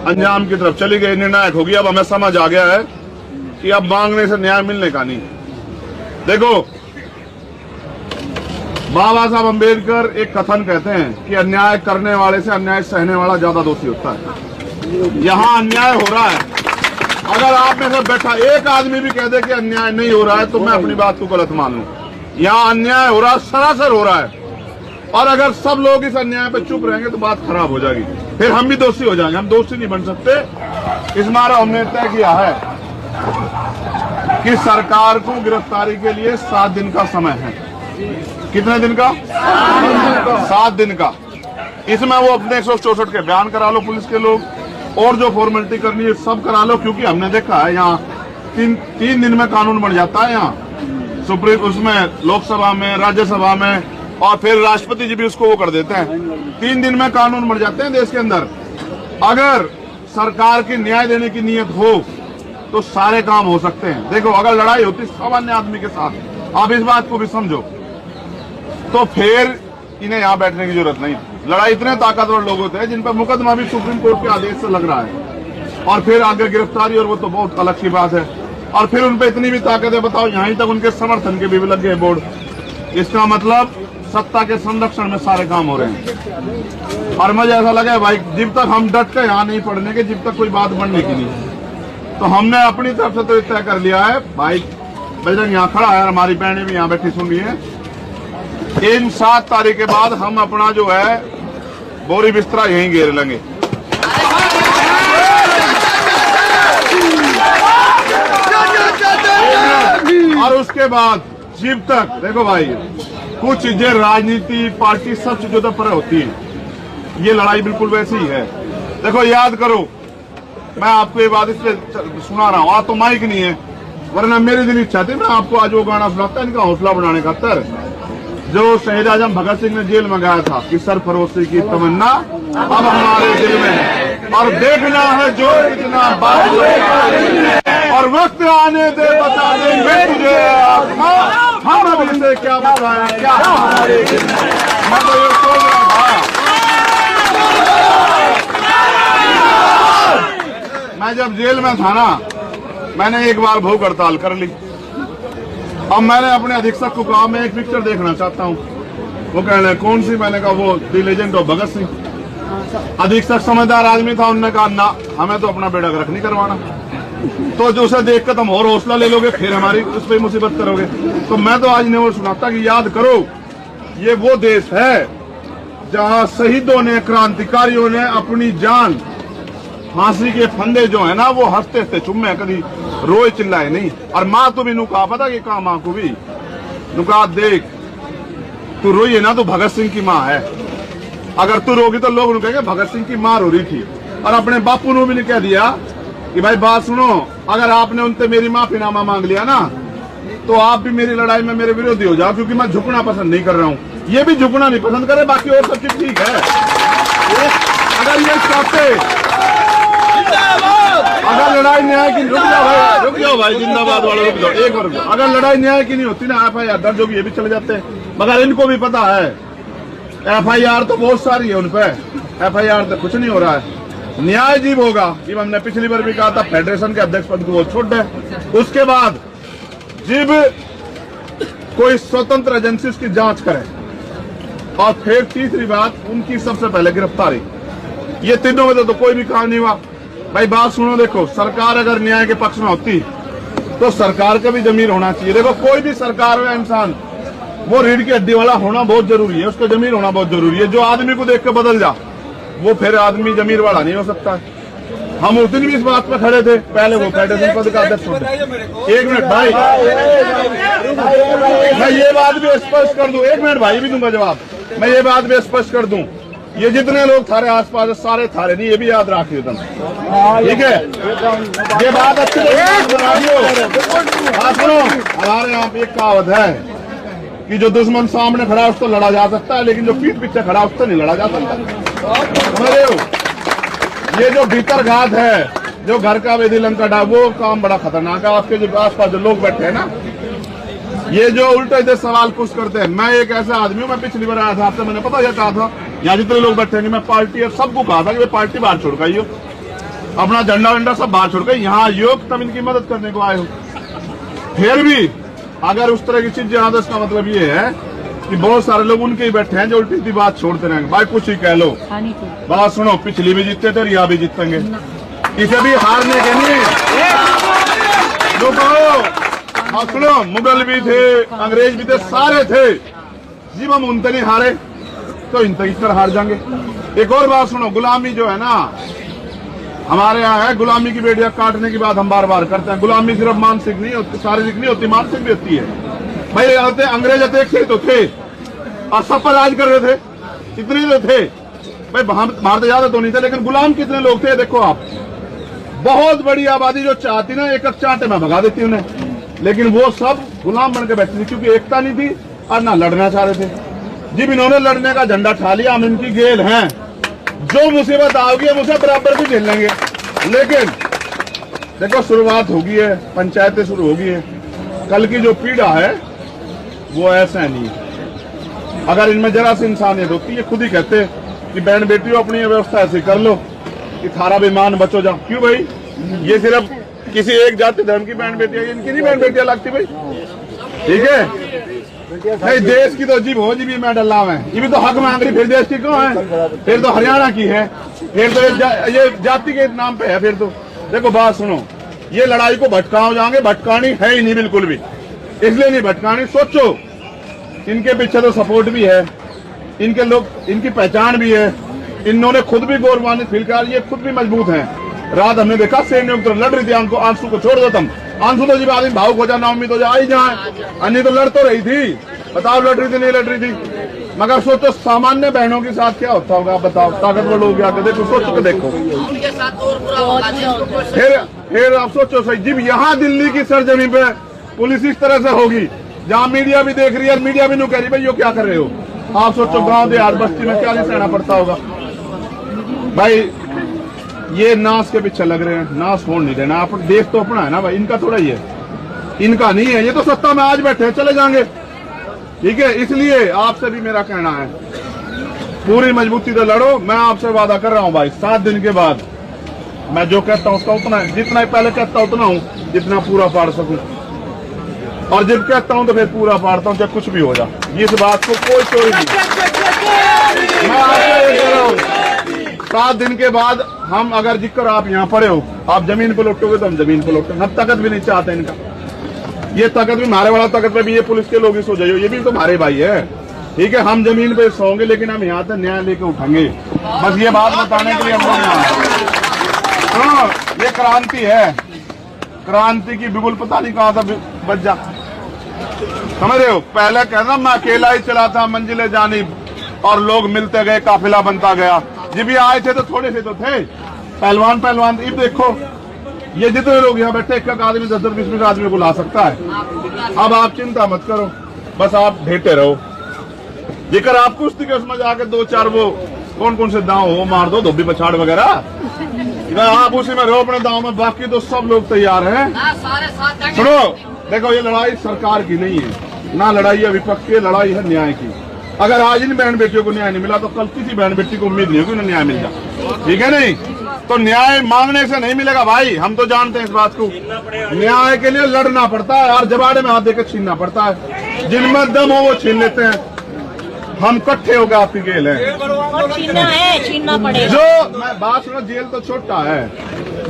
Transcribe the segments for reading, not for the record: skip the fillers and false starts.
अंजाम की तरफ चली गई, निर्णायक होगी। अब हमें समझ आ गया है कि अब मांगने से न्याय मिलने का नहीं। देखो, बाबा साहब अम्बेडकर एक कथन कहते हैं कि अन्याय करने वाले से अन्याय सहने वाला ज्यादा दोषी होता है। यहाँ अन्याय हो रहा है, अगर आप में से बैठा एक आदमी भी कह दे कि अन्याय नहीं हो रहा है तो मैं अपनी बात को गलत मान लूं। यहाँ अन्याय हो रहा है, सरासर हो रहा है, और अगर सब लोग इस अन्याय पर चुप रहेंगे तो बात खराब हो जाएगी, फिर हम भी दोषी हो जाएंगे। हम दोषी नहीं बन सकते। इस बार हमने तय किया है कि सरकार को गिरफ्तारी के लिए 7 दिन का समय है। कितने दिन का? 7 दिन का। इसमें वो अपने 164 के बयान करा लो पुलिस के लोग, और जो फॉर्मेलिटी करनी है सब करा लो, क्योंकि हमने देखा है यहाँ 3 दिन में कानून बन जाता है। यहाँ सुप्रीम, उसमें लोकसभा में, राज्यसभा में, और फिर राष्ट्रपति जी भी उसको वो कर देते हैं। 3 दिन में कानून बन जाते हैं देश के अंदर। अगर सरकार की न्याय देने की नीयत हो तो सारे काम हो सकते हैं। देखो, अगर लड़ाई होती सामान्य आदमी के साथ, आप इस बात को भी समझो, तो फिर इन्हें यहाँ बैठने की जरूरत नहीं। लड़ाई इतने ताकतवर लोग होते हैं जिन पर मुकदमा भी सुप्रीम कोर्ट के आदेश से लग रहा है, और फिर आगे गिरफ्तारी, और वो तो बहुत अलग की बात है। और फिर उन पर इतनी भी ताकत है, बताओ, यहाँ तक उनके समर्थन के भी लग गए बोर्ड। इसका मतलब सत्ता के संरक्षण में सारे काम हो रहे हैं। और मुझे ऐसा लगा भाई, जब तक हम डट के यहाँ नहीं पढ़ने के, जब तक कोई बात बनने की नहीं, तो हमने अपनी तरफ से तो तय कर लिया है। भाई बजरंग यहाँ खड़ा है, हमारी बहनें भी यहाँ बैठी सुन रही है। इन 7 तारीख के बाद हम अपना जो है बोरी बिस्तरा यहीं घेर लेंगे। और उसके बाद जब तक, देखो भाई, कुछ चीजें राजनीति, पार्टी, सब चीजों तक पर होती है। ये लड़ाई बिल्कुल वैसी ही है। देखो, याद करो, मैं आपको ये बात इसलिए सुना रहा हूँ, आज तो माइक नहीं है, वरना मेरी दिल इच्छा थी मैं आपको आज वो गाना सुनाता, इनका हौसला बढ़ाने खातर, जो शहीद आजम भगत सिंह ने जेल में गाया था कि सरफरोशी की तमन्ना अब हमारे दिल में है, और देखना है जो कितना बात, और वक्त आने दे बता देंगे तुझे आत्मा, हम अभी से क्या बताएं क्या हमारे दिल में। मैं तो ये सोच रहा था, मैं जब जेल में था ना, मैंने एक बार भूख हड़ताल कर ली। अब मैंने अपने अधीक्षक को कहा मैं एक पिक्चर देखना चाहता हूँ। वो कह रहे कौन सी? मैंने कहा वो the legend of Bhagat Singh. अधीक्षक समझदार आदमी था, उन्होंने कहा ना, हमें तो अपना बेड़ा गर्क नहीं करवाना, तो जो उसे देखकर तुम और हौसला ले लोगे, फिर हमारी उस पर मुसीबत करोगे। तो मैं तो आज इन्हें और सुनाता कि याद करो, ये वो देश है जहाँ शहीदों ने, क्रांतिकारियों ने अपनी जान, फांसी के फंदे जो है ना, वो हंसते हंसते चुम्मे, कभी रोए चिल्लाए नहीं। और माँ तो भी नुका, पता कि कहा माँ को भी नुका, देख तू रोई है ना, तो भगत सिंह की माँ है, अगर तू रोगी तो लोग कहेंगे भगत सिंह की माँ रो रही थी। और अपने बापू ने भी कह दिया कि भाई बात सुनो, अगर आपने उनसे मेरी माफीनामा मांग लिया ना, तो आप भी मेरी लड़ाई में मेरे विरोधी हो जाओ, क्योंकि मैं झुकना पसंद नहीं कर रहा हूँ। ये भी झुकना नहीं पसंद करे, बाकी और सब चीज ठीक है। अगर ये चाहते, अगर लड़ाई न्याय की, रुक जाओ भाई, जिंदाबाद वालों, रुक जाओ एक बार। अगर लड़ाई न्याय की नहीं होती ना, FIR दर्ज होगी, ये भी चले जाते हैं। मगर इनको भी पता है FIR तो बहुत सारी है उन पे, FIR तो कुछ नहीं हो रहा है। न्याय जीव होगा, जब हमने पिछली बार भी कहा था फेडरेशन के अध्यक्ष पद को वो छोड़ दे। उसके बाद जब कोई स्वतंत्र एजेंसी उसकी जांच करे, और फिर तीसरी बात उनकी सबसे पहले गिरफ्तारी। ये तीनों में तो कोई भी काम नहीं हुआ। भाई बात सुनो, देखो, सरकार अगर न्याय के पक्ष में होती तो सरकार का भी जमीर होना चाहिए। देखो, कोई भी सरकार में इंसान वो रीढ़ की हड्डी वाला होना बहुत जरूरी है, उसका जमीर होना बहुत जरूरी है। जो आदमी को देख के बदल जा, वो फिर आदमी जमीर वाला नहीं हो सकता है। हम उस दिन भी इस बात पर खड़े थे, पहले वो फेडरेशन पद का अध्यक्ष होते। एक मिनट भाई, मैं ये बात भी स्पष्ट कर दूं, एक मिनट भाई भी दूंगा जवाब। मैं ये बात भी स्पष्ट कर दूं, ये जितने लोग थारे आसपास सारे थारे नहीं, ये भी याद रखिए तुम, ठीक है? ये बात अच्छी सुनो, हमारे यहाँ पे एक कहावत है कि जो दुश्मन सामने खड़ा है उसको लड़ा जा सकता है, लेकिन जो पीठ पीछे खड़ा है उसको नहीं लड़ा जा सकता। समझ रहे हो? ये जो भीतरघात है, जो घर का वेदी लंका, वो काम बड़ा खतरनाक है। आपके जो आसपास जो लोग बैठे हैं ना, ये जो उल्टे से सवाल कुछ करते हैं। मैं एक ऐसा आदमी हूँ, मैं पिछली बार आया था आपसे, मैंने पता क्या कहा था, यहाँ जितने लोग बैठे हैं, मैं पार्टी और सबको कहा था कि पार्टी बाहर छोड़ गई हो, अपना झंडा वंडा सब बाहर छोड़ के यहाँ योग तब इनकी मदद करने को आए हो। फिर भी अगर उस तरह की चीज यहाँ तो इसका मतलब ये है कि बहुत सारे लोग उनके ही बैठे हैं जो उल्टी सी बात छोड़ते रहेंगे। भाई कुछ ही कह लो, बात सुनो, पिछली भी जीतते थे और यहाँ भी जीतेंगे, इसे भी हारने के लिए हाँ सुनो, मुगल भी थे, अंग्रेज भी थे, सारे थे। जी हम उनसे नहीं हारे तो इन तक कर हार जाएंगे। एक और बात सुनो, गुलामी जो है ना हमारे यहाँ है, गुलामी की बेड़ियां काटने की बात हम बार बार करते हैं। गुलामी सिर्फ मानसिक नहीं होती, शारीरिक नहीं होती, मानसिक भी होती है। भाई अंग्रेज अध्यक्ष तो थे और सब पर राज कर रहे थे, इतने तो थे भाई, भारत ज्यादा तो नहीं थे, लेकिन गुलाम कितने लोग थे देखो आप। बहुत बड़ी आबादी जो चाहती ना एक चांटे में भगा देती उन्हें, लेकिन वो सब गुलाम बन के बैठे थे क्योंकि एकता नहीं थी और ना लड़ना चाह रहे थे। जब इन्होंने लड़ने का झंडा ठा लिया, हम इनकी गेल हैं, जो मुसीबत आओगी हम उसे बराबर भी झेल लेंगे। लेकिन देखो शुरुआत होगी है, पंचायतें शुरू होगी है, कल की जो पीड़ा है वो ऐसा नहीं है। अगर इनमें जरा सी इंसानियत होती है, खुद ही कहते कि बहन बेटियों अपनी व्यवस्था ऐसी कर लो कि थारा बेमान बचो जाओ। क्यों भाई, ये सिर्फ किसी एक जाति धर्म की बहन बेटियां, इनकी नहीं बहन बेटियां लगती भाई, ठीक है नहीं। देश की तो जीव हो जी भी मेडल लाव है, ये भी तो हक मांग रही, फिर देश की क्यों है, फिर तो हरियाणा की है, फिर तो ये जाति के नाम पे है। फिर तो देखो बात सुनो, ये लड़ाई को भटकाओ जाएंगे, भटकानी है ही नहीं बिल्कुल भी, इसलिए नहीं भटकानी। सोचो इनके पीछे तो सपोर्ट भी है, इनके लोग, इनकी पहचान भी है, इन्होंने खुद भी गौरवान्वित फील किया, ये खुद भी मजबूत हैं। रात हमने देखा सैन्य लड़ रही थी, आंसू को छोड़ दो तुम, आंसू तो जीव आदमी भावुक हो जाए, ना उम्मीद हो जाए, आई जाए, अन्य तो लड़ तो रही थी, बताओ लड़ रही थी नहीं लड़ रही थी। मगर सोचो सामान्य बहनों के साथ क्या होता होगा, बताओ ताकतवर लोग आके देखो, सोच के देखो। फिर आप सोचो सही, जब यहाँ दिल्ली की सरजमी पे पुलिस इस तरह से होगी, जहाँ मीडिया भी देख रही है, मीडिया भी नहीं कह रही भाई यो क्या कर रहे हो, आप सोचो गांव देहात बस्ती में क्या नहीं सहना पड़ता होगा। भाई ये नाश के पीछे लग रहे हैं, नाश होने नहीं देना। आप देश तो अपना है ना भाई, इनका थोड़ा ही है, इनका नहीं है, ये तो सत्ता में आज बैठे चले जाएंगे, ठीक है। इसलिए आपसे भी मेरा कहना है पूरी मजबूती से लड़ो। मैं आपसे वादा कर रहा हूं भाई, 7 दिन के बाद मैं जो कहता हूं उसका उतना, जितना पहले कहता उतना हूं, जितना पूरा पाड़ सकूं, और जब कहता हूं तो फिर पूरा पाड़ता हूं, चाहे कुछ भी हो जाए। इस बात को कोई चोरी नहीं, मैं आपसे ये कह रहा हूं 7 दिन के बाद हम अगर जिक्र आप यहाँ पड़े हो, आप जमीन पर लौटोगे तो हम जमीन पर लौटेंगे। हम ताकत भी नहीं चाहते इनका, ये ताकत भी हमारे वाला ताकत पे भी ये पुलिस के लोग ही सो जाइए, ये भी तो हमारे भाई है, ठीक है। हम जमीन पे सोएंगे लेकिन हम यहाँ तक न्याय लेके उठेंगे। बस ये बात बताने के लिए हम लोग यहाँ, हाँ ये क्रांति है, क्रांति की बिगुल पता नहीं कहाँ था बच जा, समझ रहे हो। पहले कहना मैं अकेला ही चला था मंजिले जानी, और लोग मिलते गए, काफिला बनता गया। जब भी आए थे तो थोड़े से तो थे पहलवान, अब देखो ये जितने लोग यहाँ बैठे, एक आदमी 10-20 आदमी को ला सकता है। अब आप चिंता मत करो, बस आप भेटे रहो, जेकर आप कुश्ती के उसमें जाके 2-4 वो कौन से दांव हो मार दो, धोबी पछाड़ वगैरह, आप उसी में रहो अपने दांव में, बाकी तो सब लोग तैयार हैं। सुनो देखो, ये लड़ाई सरकार की नहीं है, ना लड़ाई है विपक्ष की, लड़ाई है न्याय की। अगर आज इन बहन बेटियों को न्याय नहीं मिला तो कल किसी बहन बेटी को उम्मीद नहीं होगी उन्हें न्याय मिल जाए, ठीक है नहीं। तो न्याय मांगने से नहीं मिलेगा भाई, हम तो जानते हैं इस बात को। न्याय के लिए लड़ना पड़ता है और जबाड़े में हाथ देकर छीनना पड़ता है, जिनमें दम हो वो छीन लेते हैं। हम इकट्ठे होकर आपकी गेल है, छीनना पड़ेगा। जो मैं बात सुनो, जेल तो छोटा है,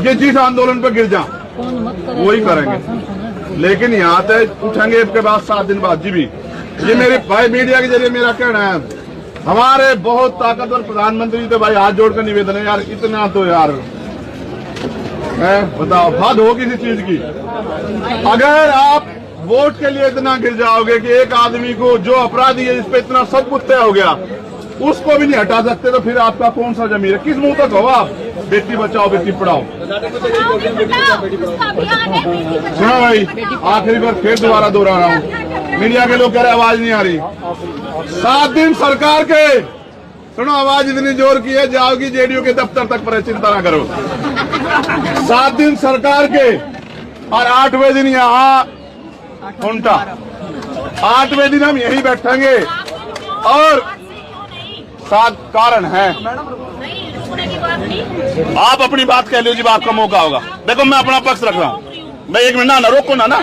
ये जिस आंदोलन पर गिर जा वही करेंगे, लेकिन यहाँ तक उठेंगे इसके बाद 7 दिन बाद। जी भी ये मेरे भाई मीडिया के जरिए मेरा कहना है, हमारे बहुत ताकतवर प्रधानमंत्री थे भाई, हाथ जोड़कर निवेदन है यार, इतना तो यार बताओ हद हो किसी चीज की। अगर आप वोट के लिए इतना गिर जाओगे कि एक आदमी को जो अपराधी है, जिस पे इतना सब कुछ तय हो गया, उसको भी नहीं हटा सकते, तो फिर आपका कौन सा जमीर है, किस मुंह तक हो आप बेटी बचाओ बेटी पढ़ाओ। सुनो भाई, आखिरी बार फिर दोबारा दोहरा रहा हूँ, मीडिया के लोग कह रहे आवाज नहीं आ रही। 7 दिन सरकार के, सुनो आवाज इतनी जोर की है जाओगी जेडीयू के दफ्तर तक, पर चिंता ना करो। 7 दिन सरकार के और 8वें दिन यहाँ उल्टा, 8वें दिन हम यहीं बैठेंगे। और 7 कारण है, आप अपनी बात कह लीजिए, आपका मौका होगा। देखो मैं अपना पक्ष रख रहा हूँ। मैं एक मिनट ना रोको ना रोको।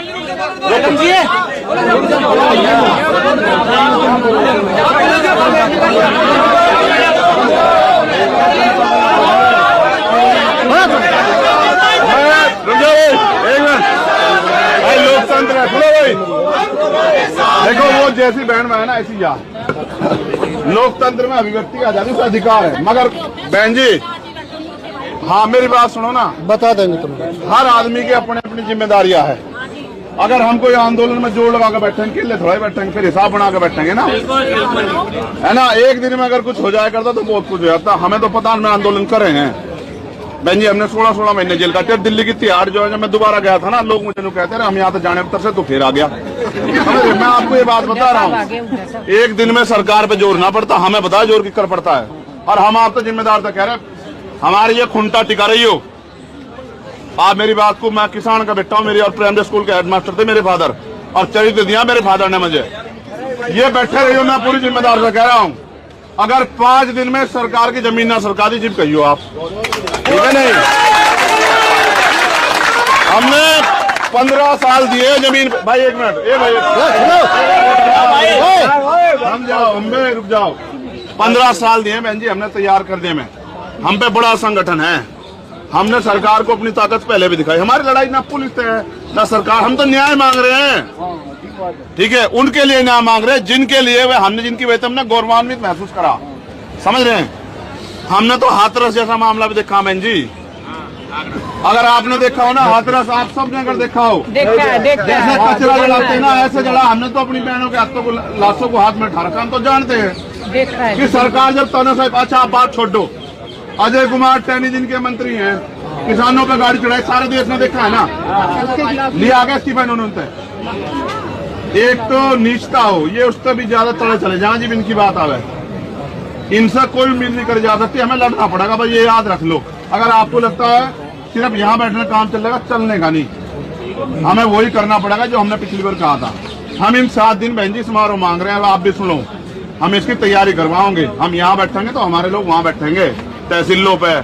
भाई लोकतंत्र है, सुनो भाई। देखो वो जैसी बहन है ना ऐसी जा। लोकतंत्र में अभिव्यक्ति का आजादी का अधिकार है, मगर बहन जी हाँ मेरी बात सुनो ना। बता देंगे तुम। हर आदमी की अपनी अपनी जिम्मेदारियां है। अगर हम कोई आंदोलन में जोड़ लगा के बैठेंगे, किले थोड़ा ही बैठेंगे, फिर हिसाब बना के बैठेंगे ना, है ना। एक दिन में अगर कुछ हो जाया करता तो बहुत कुछ हो जाता। हमें तो पता नहीं आंदोलन कर रहे हैं बहन जी। हमने 16 महीने जेल काटे। दिल्ली की तिहाड़ जो है, जब मैं दोबारा गया था ना, लोग मुझे कहते रहे हम यहाँ तो जाने पर से तो फिर आ गया। मैं आपको ये बात बता रहा हूँ, एक दिन में सरकार पे जोर ना पड़ता, हमें बताया जोर किकर पड़ता है। और हम आप तो जिम्मेदार तो कह रहे हमारी ये खुंटा टिका रही हो आप मेरी बात को। मैं किसान का बेटा हूँ, मेरी और प्राइमरी स्कूल के हेडमास्टर थे मेरे फादर, और चरित्र दिया मेरे फादर ने मुझे। ये बैठे रही हो, मैं पूरी जिम्मेदार से कह रहा हूँ। अगर 5 दिन में सरकार की जमीन ना सरकारी जिप कहियो आप, ठीक है नहीं। हमने 15 साल दिए जमीन। भाई एक मिनट, हम जाओ, अम्बे रुक जाओ। 15 साल दिए बहन जी हमने तैयार करने में। हम पे बड़ा संगठन है। हमने सरकार को अपनी ताकत पहले भी दिखाई। हमारी लड़ाई ना पुलिस है ना सरकार, हम तो न्याय मांग रहे हैं, ठीक है। उनके लिए न्याय मांग रहे हैं जिनके लिए वे हमने जिनकी वजह से हमने गौरवान्वित महसूस करा, समझ रहे हैं। हमने तो हाथरस जैसा मामला भी देखा बहन जी। अगर आपने देखा हो ना हाथरस, आप सबने अगर देखा हो, जैसे कचरा जलाते ना ऐसे जला। हमने तो अपनी बहनों के हाथों को, लाशों को हाथ में उठा रखा। हम तो जानते हैं कि सरकार जब ताना साहब, अच्छा आप बात छोड़ दो, अजय कुमार टैनी जिनके मंत्री हैं, किसानों पे गाड़ी चढ़ाई, सारे देश ने देखा है ना, लिया आ गया इस्तीफा उन्होंने। एक तो नीचता हो, ये उससे भी ज्यादा तड़े चले जहां जी इनकी बात आवे, इनसे कोई उम्मीद नहीं कर जा सकती। हमें लड़ना पड़ेगा भाई, ये याद रख लो। अगर आपको लगता है सिर्फ यहाँ बैठने काम चलेगा, चलने का नहीं। हमें वही करना पड़ेगा जो हमने पिछली बार कहा था। हम इन 7 दिन बहन जी समारोह मांग रहे हैं, आप भी सुनो। हम इसकी तैयारी करवाओगे। हम यहाँ बैठेंगे तो हमारे लोग वहाँ बैठेंगे, तहसीलों पे,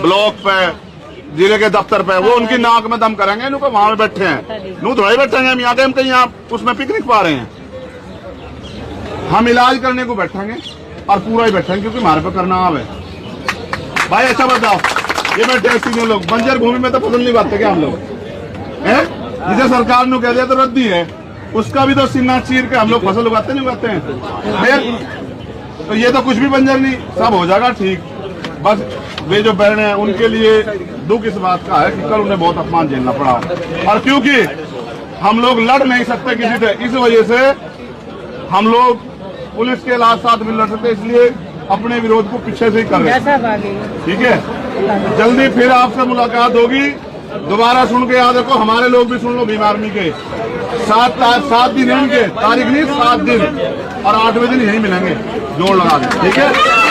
ब्लॉक पे, जिले के दफ्तर पे। वो उनकी नाक में दम करेंगे, इनको वहां बैठे हैं, नू थोड़े बैठेंगे हम यहाँ के। हम कहीं यहाँ उसमें पिकनिक पा रहे हैं। हम इलाज करने को बैठेंगे और पूरा ही बैठेंगे, क्योंकि हमारे पे करना आवे। भाई अच्छा बताओ, ये बैठे तीनों लोग बंजर भूमि में तो फसल नहीं बांटते क्या हम लोग हैं? जिसे सरकार ने कह दिया तो रद्दी है, उसका भी तो सीना चीर के हम लोग फसल उगाते नहीं उगाते हैं। तो ये तो कुछ भी बंजर नहीं, सब हो जाएगा ठीक। बस वे जो बहन है उनके लिए दुख इस बात का है कि कल उन्हें बहुत अपमान झेलना पड़ा, और क्योंकि हम लोग लड़ नहीं सकते किसी से, इस वजह से हम लोग पुलिस के साथ भी लड़ सकते, इसलिए अपने विरोध को पीछे से ही कर रहे हैं, ठीक है। जल्दी फिर आपसे मुलाकात होगी, दोबारा सुन के याद रखो। हमारे लोग भी सुन लो, भीम आर्मी के 7 दिन है उनके, तारीख नहीं 7 दिन, और 8वें दिन यही मिलेंगे, जोड़ लगा दें, ठीक है।